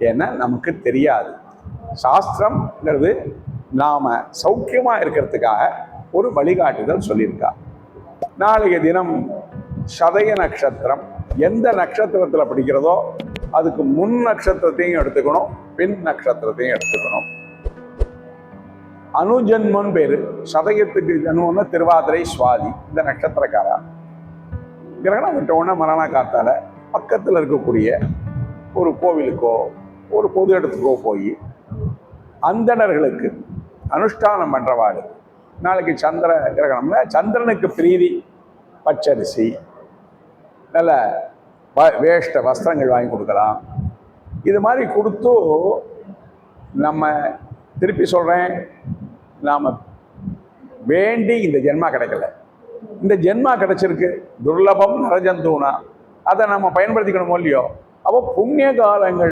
ஏன்னா நமக்கு தெரியாது. சாஸ்திரம்ங்கிறது நாம் சௌக்கியமாக இருக்கிறதுக்காக ஒரு வழிகாட்டுதல் சொல்லியிருக்கா. நாளைய தினம் சதய நட்சத்திரம் எந்த நட்சத்திரத்தில் பிடிக்கிறதோ அதுக்கு முன் நட்சத்திரத்தையும் எடுத்துக்கணும், பின் நட்சத்திரத்தையும் எடுத்துக்கணும். அனுஜன்மன் பேரு. சதயத்துக்கு ஜன்மம்னா திருவாதிரை, சுவாதி, இந்த நட்சத்திரக்காரா. கிரகணம் விட்ட உடனே மரண காத்தால பக்கத்தில் இருக்கக்கூடிய ஒரு கோவிலுக்கோ ஒரு பொது இடத்துக்கோ போய் அந்தணர்களுக்கு அனுஷ்டானம் பண்றவாடு நாளைக்கு சந்திர கிரகணம்ல சந்திரனுக்கு பிரீதி பச்சரிசி, நல்ல வேஷ்ட வஸ்திரங்கள் வாங்கி கொடுக்கலாம். இது மாதிரி கொடுத்து நம்ம திருப்பி சொல்றேன், நாம வேண்டி இந்த ஜென்மா கிடைக்கல, இந்த ஜென்மா கிடைச்சிருக்கு, துர்லபம் நரஜந்தூனா, அதை நம்ம பயன்படுத்திக்கணுமோ இல்லையோ. அப்போ புண்ணிய காலங்கள்